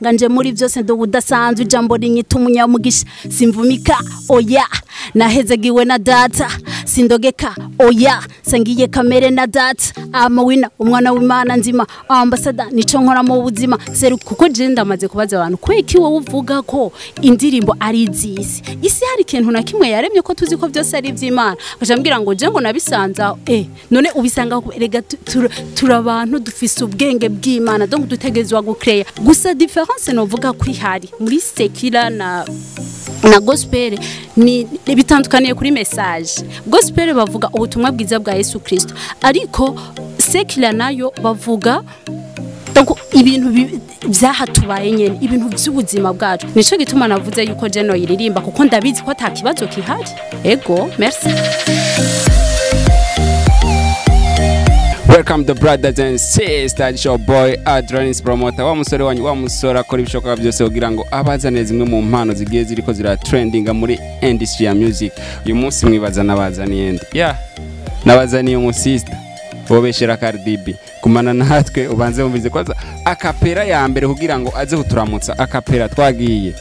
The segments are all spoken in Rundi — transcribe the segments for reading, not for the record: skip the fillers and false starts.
nganje muri byose ndo udasanzwe ijambo rinyita umunyamugisha simvumika oya nahezegiwe na data sindogeka oya sangiye kamere na data amawina umwana w'Imana nzima ambassador nico nkora mu buzima seru kuko je ndamaze kubaza abantu kweki wowe uvuga ko indirimbo ari izisi isi hari ikintu na kimwe yaremye ko tuzi ko byose ari ivy'Imana akajambira ngo je ngo nabisanza none ubisanga rega turabantu dufise ubwenge bw'Imana donc dutegezwa gukreya gusa difference no vuga kuri hari muri sekira na gospel ni bitandukaniye kuri message gospel bavuga ubutumwa bwiza bwa Yesu Kristo ariko sekira nayo bavuga donc ibintu byahatubaye nyene ibintu by'ubuzima bwacu nico gituma navuze yuko je no yiririmba kuko ndabizi ko atakibazo kihari ego merci. Welcome the brothers and sisters, it's your boy irarenze promoter wa musore wanyu wa musora akora ibishoboka byose kugira ngo abazane zimwe mu mpano zigiye ziriko zira trending muri industry ya music. Uyu munsi mwibaza nabazaniye ndi nabazaniye umu sister bobeshera Cardibi kumana natwe ubanze mumvize kwaza akapera ya mbere kugira ngo aze kuturamutsa akapera twagiye.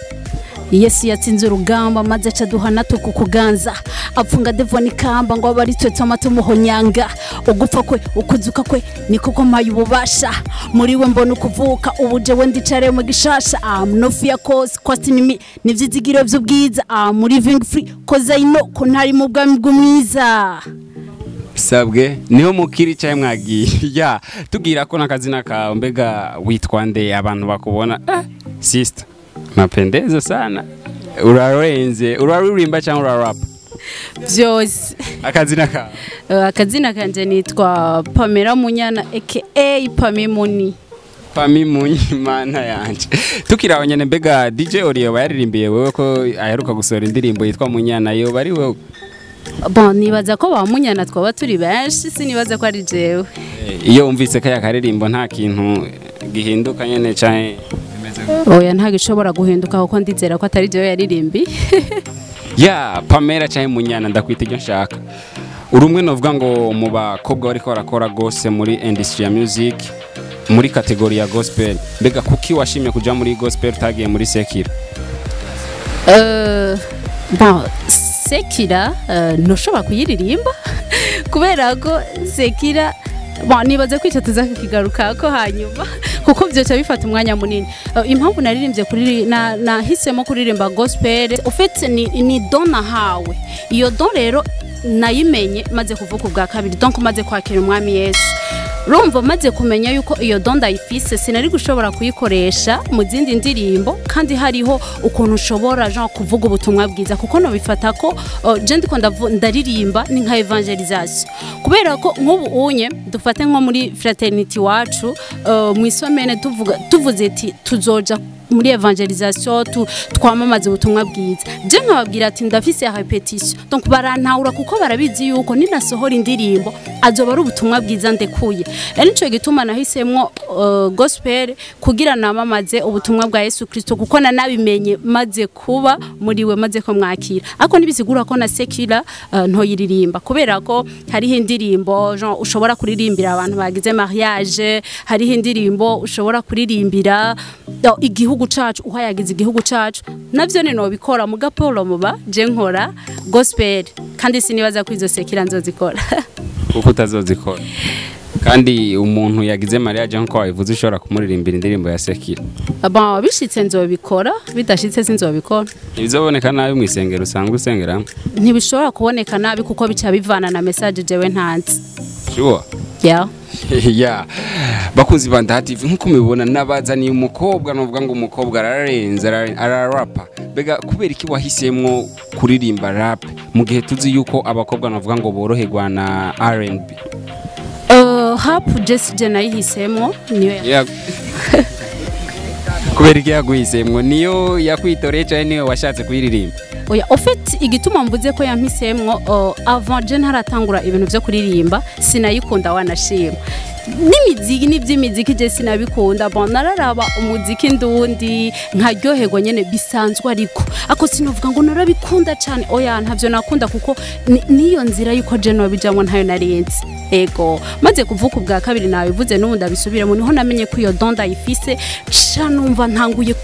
Yesu yatsinze urugamba maze aca duhana tukukuganza apfunga devoni kamba ngo abari twe tomato muhonyanga ugupfa kwe ukuzuka kwe niko komaye ububasha muri we mbona ukuvuka ubuje we ndicare mu gishasha no fear cause kwastinimi nivyizigiro by'ubwiza muri living free cause I know ko ntari mu bwami bw'umwiza sabwe niho mukiri cyaye mwagiye ya tugira ko nakazina ka mbega witwa nde abantu bakubona sister mapendeza sana irarenze uraririmba cyangwa urarapa byose akazina kanje nitwa Pamela Munyana aka Pamimuni mana yanje tukiraho nyene mbega DJ Oriyo yaririmbiye wewe ko aheruka gusora indirimbo yitwa Munyana yo bari wewe bon nibaza ko ba Munyana twaba turi benshi sinibaza ko ari jewe iyo umvise kaya karirimbo nta kintu gihinduka nyene cyane oya nta gishobora guhinduka kuko ndizera ko atari jewe yaririmbi ya Pamela cyane Munyana ndakwita ibyo nshaka urumwe novuga ngo mu bakobwa bariko barakora gose muri industry ya music muri kategori ya gospel mbega kuki washimye kuja muri gospel tagiye muri sekira bon sekira ntushobora kuyiririmba kubera ko sekira nibaze kwica tuzakigaruka ko hanyuma kuko byoca bifata umwanya munini impamvu naririmbye kuri nahisemo kuririmba gospel ufite ni dona hawe iyo don rero nayimenye maze kuvuka ubwa kabiri donc maze kwakira umwami Yesu rumva maze kumenya yuko iyo donda ifise sinari gushobora kuyikoresha mu zindi ndirimbo kandi hariho ukuntu ushobora Jean kuvuga ubutumwa bwiza kuko no bifata ko je ndiko ndaririmba ni nka evangelisation kubera ko nk'ubu unye dufate nko muri fraternity wacu mu isomene tuvuze ati tuzoja muri evangelisation twamamaza ubutumwa bwiza je nkababwira ati ndafise repetition donc barantahura kuko barabizi yuko ninasohora indirimbo azoba ari ubutumwa bwiza ndekuye nico gituma nahisemwo gospel kugira namamaze ubutumwa bwa Yesu Kristo kuko nanabimenye maze kuba muri we maze ko mwakira ako nibisigura ko na sekira ntoyiririmba kubera ko hari indirimbo Jean ushobora kuririmbira abantu bagize mariage hari indirimbo ushobora kuririmbira igihugu cacu uhayagize igihugu cacu navyo ne no bikora mu gapolo muba je nkora gospel kandi sinibaza ko izo sekira nzozikora uko utazozikora kandi umuntu yagize mariage nko wabivuze ushobora kumuririmbira indirimbo ya sekira bishitse nzobikora bidashitse sinzobikora bizoboneka nabi mu isengero usanga usengera ntibishobora kuboneka nabi kuko bica bivana na message jewe ntanzi sure yeah bakunzi bandati nkuko mubibona nabazaniye umukobwa novuga ngo umukobwa ararenze ararapa bega kubera iki wahisemwo kuririmba rap mu gihe tuzi yuko abakobwa novuga ngo boroherwa na R&B hapu just je nayihisemo niyo kubera iki yaguhisemwo niyo yakwitoreye cyane niyo washatse kuyiririmba oya ofete igituma mvuze ko yampisemwo avant je ntaratangura ibintu byo kuririmba sinayikunda wanashima n'imiziki n'ivy'imiziki je sinabikunda bon nararaba umuziki ndundi nkaryoherwa nyene bisanzwe ariko ako sinovuga ngo narabikunda cyane oya ntavyo nakunda kuko niyo nzira yuko je no bijamwe ntayo narenze ego maze kuvuka ubwa kabiri nawe bivuze n'ubundi abisubiremo niho namenye ko iyo donda ifise canumva ntanguye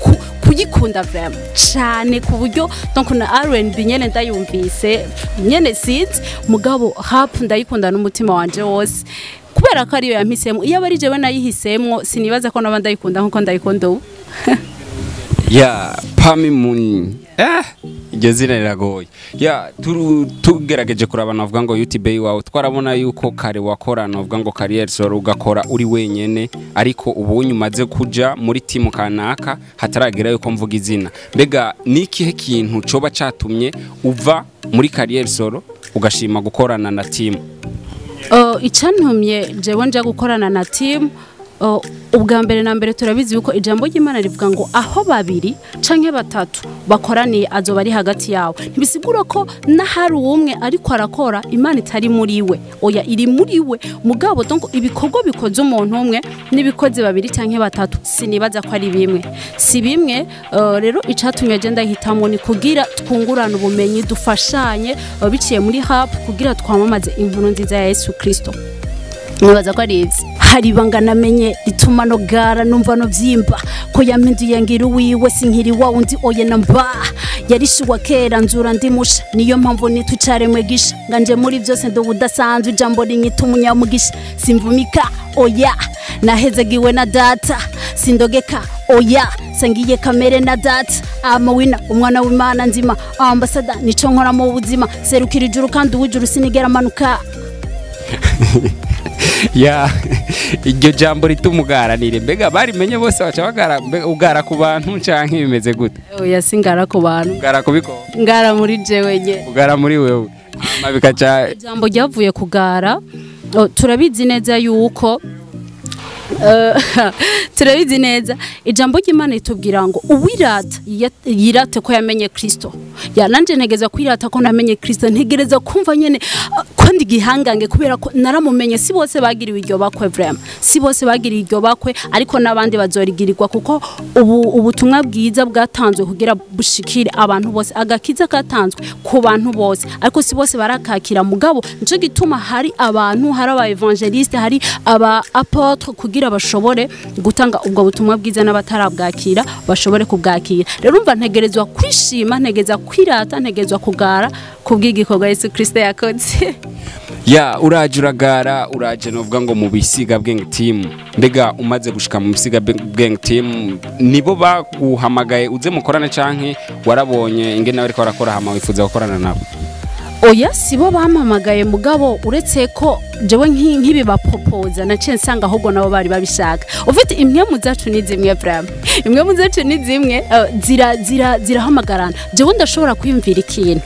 kuyikunda vraiment cyane ku buryo donc na R&B nyene ndayumvise nyene sinzi mugabo Rapp ndayikunda n'umutima wanje wose kubera ko ariyo yampisemo iyo bari jewe nayihisemwo sinibaza ko naba ndayikunda nkuko ndayikunda ubu ya pami muni iryo zina riragoye ya tugerageje kuraba navuga ngo YouTube wawe twarabona yuko kare wakora navuga ngo career solo ugakora uri wenyene ariko ubu nyumaze kuja muri timu kanaka hataragera yuko mvuga izina mbega nikihe kintu coba catumye uva muri career solo ugashima gukorana na timu icyantumye jewe nja gukorana na team ubwa mbere na mbere turabizi yuko ijambo ry'Imana rivuga ngo aho babiri canke batatu bakoraniye azoba ari hagati yawo ntibisigura ko nahari umwe ariko arakora Imana itari muri we oya iri muri we mugabo donc ibikorwa bikoze umuntu umwe n'ibikoze babiri canke batatu sinibaza ko ari bimwe si bimwe rero icatumye je ndahitamo ni kugira twungurana ubumenyi dufashanye biciye muri Rapp kugira twamamaze inkuru nziza ya Yesu Kristo nibaza ko ari ivyo hari bangana menye rituma no gara numva no vyimba ko yampinduye ngira wiwe sinkiri wa undi oye namba yarishuwa kera nzura ndimusha niyo mpamvu nitucaremwe gisha nganje muri byose ndo budasanzwe ijambo rinyita umunyamugisha simvumika oya nahezegiwe na data sindogeka oya sangiye kamere na data amawina umwana w'Imana nzima ambasada nico nkora mu buzima serukira ijuru kandi uwijuru sinigera manuka ya iryo jambo ritumugaranire mbega bari menye bose baca ugara ku bantu canke bimeze gute oya singara ku bantu ugara kubiko ngara muri jewe nye ugara muri wewe mabikaca ijambo ryavuye kugara turabizi neza yuko turabizi neza ijambo ry'Imana itubwira ngo uwirata yirate ko yamenye Kristo yananje ntegeza kwirata ko namenye Kristo ntegereza kumva nyene ko ndi gihangange kubera ko naramumenye si bose bagiriwe iryo bakwe vraiment si bose bagiriwe iryo bakwe ariko nabandi bazorigirirwa kuko ubutumwa bwiza bwatanzwe kugira bushikire abantu bose agakiza katanzwe ku bantu bose ariko si bose barakakira mugabo nico gituma hari abantu hari aba evangeliste hari aba apôtre kugira bashobore gutanga ubwo butumwa bwiza n'abatarabwakira bashobore kubwakira rero umva ntegerezwa kwishima ntegeza kwirata ntegezwa kugara kubw'igikorwa Yesu Kristo yakoze ya uraje uragara uraje novuga ngo mu bisiga bwenge team mbega umaze gushika mu bisiga bwenge team nibo baguhamagaye uze mukorana canke warabonye ingene bariko barakora hama wifuza gukorana nabo oya sibo bampamagaye mugabo uretse ko jewe nk'ibi bapopoza naciye nsanga ahubwo nabo bari babishaka ufite imwe mu zacu ni zimwe vraiment imwe mu zacu ni zimwe zirahamagarana jewe ndashobora kwiyumvira ikintu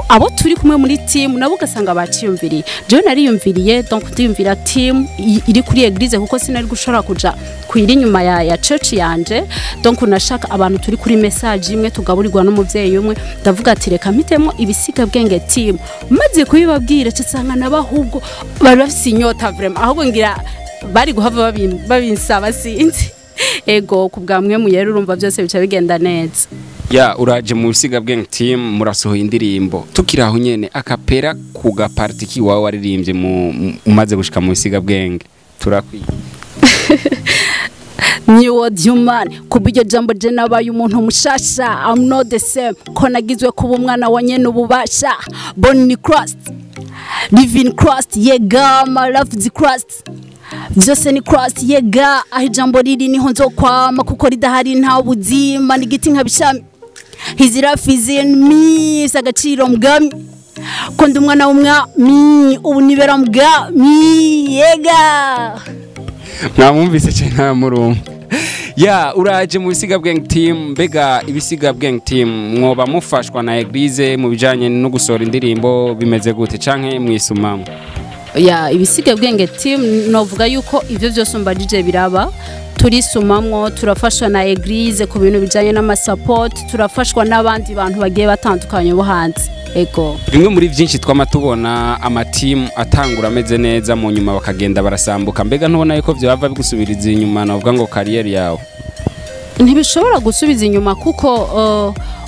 abo turi kumwe muri team nabo ugasanga baciyumviriye jewe nariyumviriye donc ndiyumvira team iri kuri eglise kuko sinari gushobora kuja kwira inyuma ya church yanje donc nashaka abantu turi kuri message imwe tugaburirwa n'umuvyeyi umwe ndavuga ati reka mpitemo ibisiga bwenge team maze kubibabwira cyasanga nabahubwo bari bafise inyota vraiment ahubwo ngira bari guhava babinsaba sinzi ego kubwamwe mu yero urumva byose bica bigenda neza ya uraje mu bisiga bwenge team murasohoye indirimbo tukiraho nyene akapera ku gaparti ki wawe waririmbye umaze gushika mu bisiga bwenge turakwiye New World Human kubiryo jambo je nabaye umuntu mushasha I'm not the same ko nagizwe kuba umwana wa nyene ububasha born in Christ living Christ yega my love the Christ vyose ni Christ yega aho ijambo riri niho nzokwama kuko ridahari nta buzima nigiti nkabishami his life is in me sagaciro mgami ko ndi umwana w'umwami ubu nibera mgami yega mwamumvise cyane murumva ya uraje mu bisiga bwenge team mbega ibisiga bwenge team mwoba mufashwa na eglise mu bijanye no gusora indirimbo bimeze gute canke mwisumamo ya ibisiga bwenge team novuga yuko ivyo byose mbajije biraba turisumamwo turafashwa na eglise ku bintu bijanye n'amasupport turafashwa n'abandi bantu bagiye batandukanye bo hanze ego bimwe muri byinshi twama tubona amatimu atangura ameze neza mu nyuma bakagenda barasambuka mbega ntubona yuko byaba bigusubiriza inyuma navuga ngo career yawe ntibishobora gusubiza inyuma kuko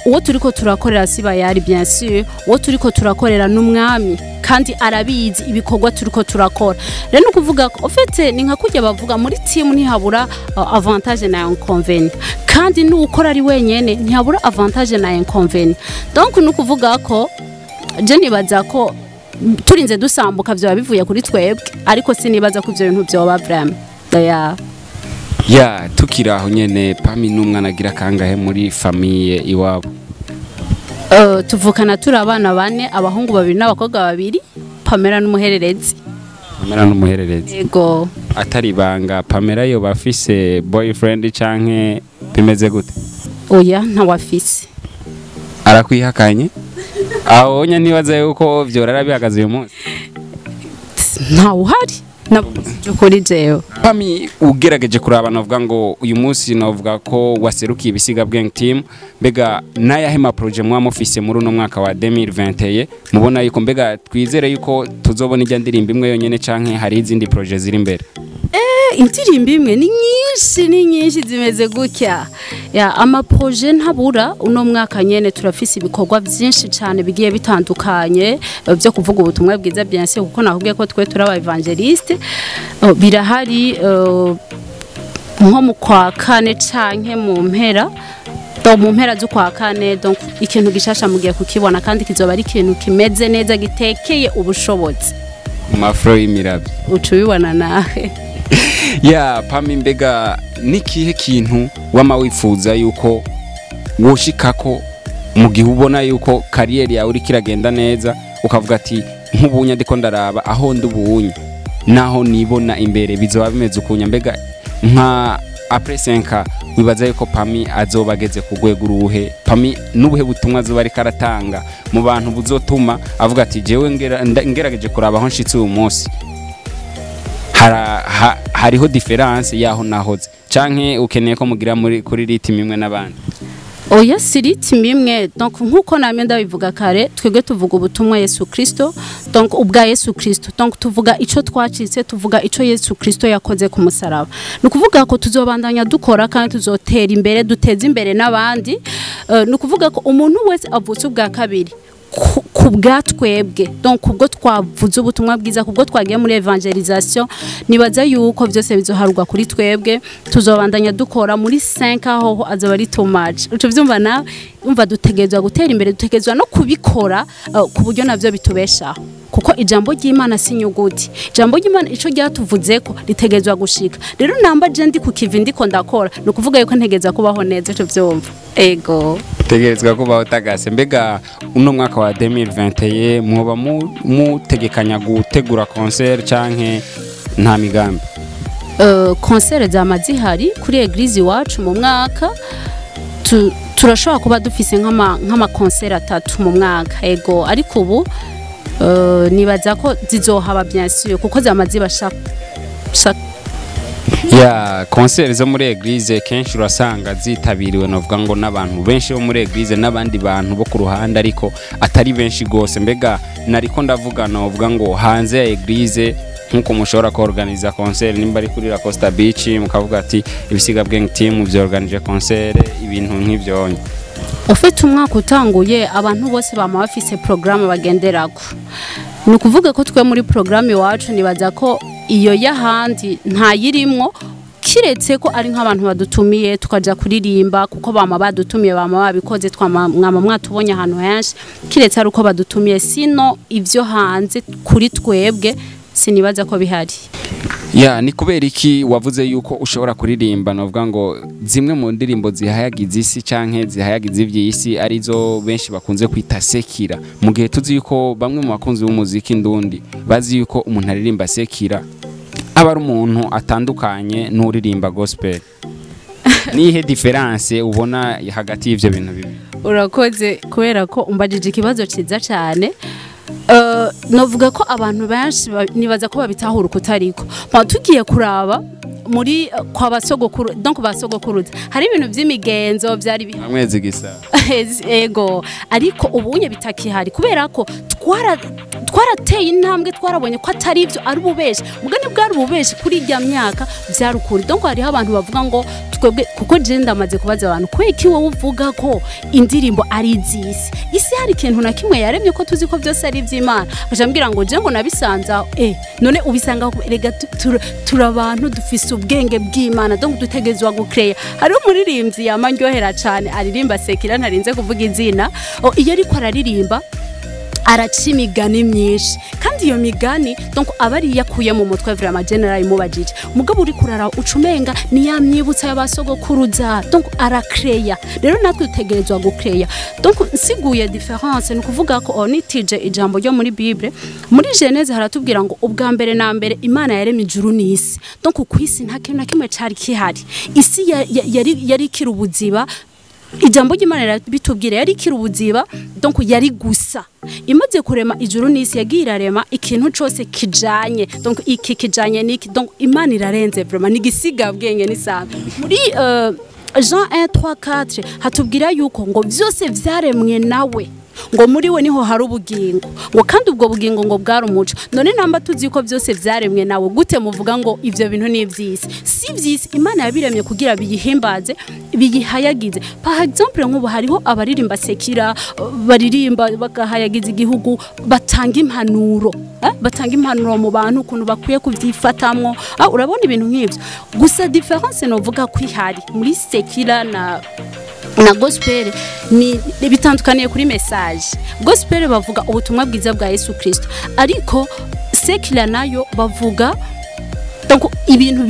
uwo turiko turakorera siba yari bien sûr uwo turiko turakorera n'umwami kandi arabizi ibikorwa turiko turakora rero nukuvuga ko ofete ni nka kujya bavuga muri team ntihabura avantage na inconvénient kandi n'ukora ari wenyene ntihabura avantage na inconvénient donc nukuvuga ko je nibaza ko turinze dusambuka byo bivuye kuri twebwe ariko sinibaza ko ivyo bintu byoba vraiment ya tukiraho nyene pami n'umwana agira kangahe muri famille iwabo tuvukana turi abana bane abahungu babiri n'abakobwa babiri Pamela n'umuhererezi yego atari banga Pamela yo bafise boyfriend canke bimeze gute oya ntawafise arakwihakanye aho nya nibaza yuko vyorara bihagaze uyu munsi ntawuhari kuri jewe pami ugerageje kuraba navuga ngo uyu munsi navuga ko waserukiye ibisiga bweng team mbega nayahema projet mwa mufise muri uno mwaka wa 2021 mubona yuko mbega twizere yuko tuzobona ijya ndirimba imwe yonyene canke hari izindi projet ziri imbere indirimbo imwe ni nyinshi zimeze gutya ya ama projet ntabura uno mwaka nyene turafise ibikorwa byinshi cyane bigiye bitandukanye byo kuvuga ubutumwa bwiza bien sûr kuko nakubwiye ko twe turaba evangeliste birahari nko mu kwa kane canke mu mpera mu mpera zo kwa kane donc ikintu gishasha mugiye kukibona kandi kizoba ari ikintu kimeze neza gitekeye ubushobozi mafro y'imirabi ucubibona nawe ya pami mbega nikihe kintu wama wifuza yuko woshikako mu gihe ubona yuko career yawe uri kiragenda neza ukavuga ati nk'ubunya ndiko ndaraba aho ndubunya naho nibona imbere bizoba bimeze ukunya mbega nka après 5 wibaza yuko pami azobageze ku rwego ruhe pami nubuhe butumwa azoba ari karatanga mu bantu buzotuma avuga ati jewe ngerageje kuraba aho nshitse uyu munsi hariho difference yaho nahoze canke ukeneye ko mugira muri kuri ritime imwe n'abandi oya si ritime imwe donc nkuko namye ndabivuga kare twebwe tuvuga ubutumwa Yesu Kristo donc ubwa Yesu Kristo donc tuvuga ico twacitse tuvuga ico Yesu Kristo yakoze ku musaraba nukuvuga ko tuzobandanya dukora kandi tuzotera imbere duteza imbere n'abandi nukuvuga ko umuntu wese avutse ubwa kabiri kubwa twebwe donc kubwo twavuze ubutumwa bwiza kubwo twagiye muri evangelisation nibaza yuko byose bizoharugwa kuri twebwe tuzobandanya dukora muri 5 aho azoba ari too much uco byumva na umva dutegezwa gutera imbere dutegezwa no kubikora ku buryo navyo bitubeshaho kuko ijambo ry'Imana sinyuguti ijambo ry'Imana ico ryatuvuze ko ritegezwa gushika rero namba je ndi ku kivi ndiko ndakora no kuvuga yuko ntegeza kubaho neza ico byumva ego tegerezwa kubaho tagase mbega uno mwaka wa 2021 mwoba mutegekanya gutegura concert canke nta migambi concert z'amazihari kuri eglise iwacu mu mwaka turashobora kuba dufise nk'ama concert 3 mu mwaka ego ariko ubu nibaza ko zizohaba bien sûr kuko zamaziba ya concert zo muri eglise kenshi urasanga zitabiriwe novuga ngo n'abantu benshi bo muri eglise n'abandi bantu bo ku ruhande ariko atari benshi gose mbega nariko ndavuga novuga ngo hanze ya eglise nkuko mushobora ko organiza concert nimba ari kuri la Costa Beach mukavuga ati ibisiga bweng team byo organize concert ibintu nk'ivyo ufite umwaka utanguye abantu bose bama bafise programme bagenderako nukuvuga ko twe muri programme iwacu nibaza ko iyo yahandi nta yirimwo kiretse ko ari nk'abantu badutumiye tukaja kuririmba kuko bama badutumiye bama babikoze mwama mwatubonye ahantu henshi kiretse ari uko badutumiye sino ivyo hanze kuri twebwe sinibaza ko bihari ya ni kubera iki wavuze yuko ushobora kuririmba novuga ngo zimwe mu ndirimbo zihayagiza isi canke zihayagiza ivy'isi arizo benshi bakunze kwita sekira mu gihe tuzi yuko bamwe mu bakunzi b'umuziki ndundi bazi yuko umuntu aririmba sekira aba ari umuntu atandukanye n'uririmba gospel nihe difference ubona hagati y'ivyo bintu bibi urakoze kubera ko umbajije ikibazo ciza cyane novuga ko abantu benshi nibaza ko babitahura kutariko tugiye kuraba muri kwa basogokuru donc basogokuruza hari ibintu by'imigenzo byari amwezi gisa ego ariko ubunye bitakihari kubera ko twarateye intambwe twarabonye ko atari ibyo ari ububeshi mugani bwari ububeshi kuri ijya myaka byarukuri donc hariho abantu bavuga ngo twebwe kuko je ndamaze kubaza abantu kweki wowe uvuga ko indirimbo ari izisi isi hari ikintu na kimwe yaremye ko tuzi ko byose ari iby'Imana bajambwira ngo je ngo nabisanza none ubisanga rega turabantu dufise ubwenge bw'Imana donc dutegezwa gukreya hari umuririmbyi yamanyohera cyane aririmba sekira ntarinze kuvuga izina iyo ariko araririmba araca imigani myinshi kandi iyo migani donc abari yakuye mu mutwe vraiment general mubajije mugabo uri kurara ucumenga ni ya myibutsa y'abasogokuruza donc arakreya rero natwe dutegerezwa gukreya donc nsiguye difference ni kuvuga ko onitije ijambo ryo muri Bible muri Genese haratubwira ngo ubwa mbere na mbere Imana yaremye ijuru n'isi donc kwisi nta kintu na kimwe cyari kihari isi yari kirubuziba ijambo ry'Imana bitubwira yari kirubuziba donc yari gusa imaze kurema ijuru n'isi yagirarema ikintu cyose kijanye donc iki kijanye niki donc Imana irarenze vraiment nigisiga bwenge nisabe muri Jean 1:3-4 hatubwira yuko ngo byose vyaremwe nawe ngo muri we niho hari ubugingo ngo kandi ubwo bugingo ngo bwari umuco none namba tuzi ko byose vyaremwe nawe gute muvuga ngo ivyo bintu ni ivyisi si vyisi Imana yabiremye kugira biyihimbaze biyihayagize par exemple nk'ubu hariho abaririmba sekira baririmba bagahayagiza igihugu batanga impanuro batanga impanuro mu bantu ukuntu bakwiye kuvyifatamwo urabona ibintu nk'ivyo gusa difference no vuga kwihari muri sekira na gospel ni bitandukaniye kuri message gospel bavuga ubutumwa bwiza bwa Yesu Kristo ariko sekila nayo bavuga donc ibintu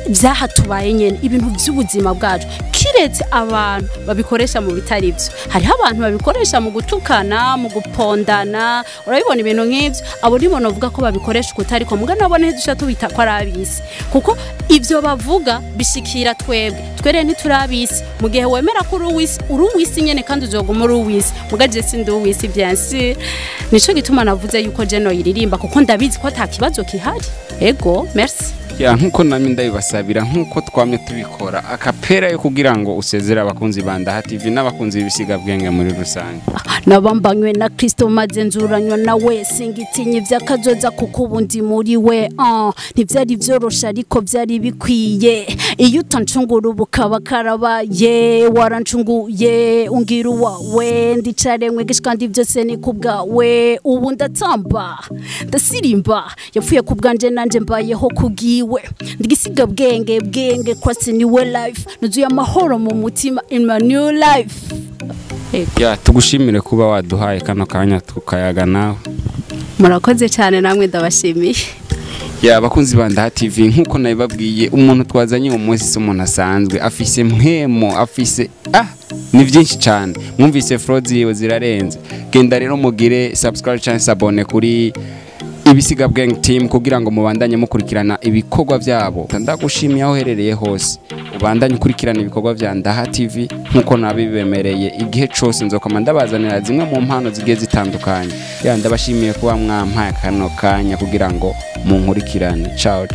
byahatubaye nyene ibintu by'ubuzima bwacu kiretse abantu babikoresha mu bitari byo hariho abantu babikoresha mu gutukana mu gupondana urabibona ibintu nk'ivyo abo nibo novuga ko babikoresha kutari ko muga nabone ntidusha tubita ko arabisi kuko ivyo bavuga bishikira twere ntiturabisi mu gihe wemera ko uruwisi nyene kandi uzoguma uruwisi muga je sindi uwisi bien sûr nico gituma navuze yuko je no yiririmba kuko ndabizi ko atakibazo kihari ego merci ya nkuko nami ndabibasabira nkuko twamye tubikora akapera yo kugira ngo usezera abakunzi banda TV n'abakunzi bibisiga bwenge muri rusange nabambanywe na Kristo maze nzuranywa nawe singitinye vyakazoza kuko ubundi muri we ntivyari vyorosha ariko vyari bikwiye iyo utancungura ubukaba karabaye warancunguye ungira wawe ndicaremwe gishikandi byose ni kubwawe ubu ndatamba ndasirimba yapfuye kubwanje nanje mbayeho kugiwe ndigisiga bwenge kwasi niwe life nuzuye amahoro mu mutima in my new life ya tugushimire kuba waduhaye kano kanya tukayaga nawe murakoze cyane namwe ndabashimiye ya abakunzi banda TV nkuko nabibabwiye umuntu twazanye umunsi umuntu asanzwe afise mpemo afise ni byinshi cyane mwumvise frauds yiwe zirarenze genda rero mugire subscribe channel abone kuri ibisiga gang team kugira ngo mubandanye mukurikirana ibikorwa byabo ndagushimiye aho herereye hose ubandanye ukurikirana ibikorwa bya Ndaha TV nkuko nabibemereye igihe cyose nzokoma ndabazanira zimwe mu mpano zigiye zitandukanye ya ndabashimiye kuba mwampaye kano kanya kugira ngo munkurikirane ciao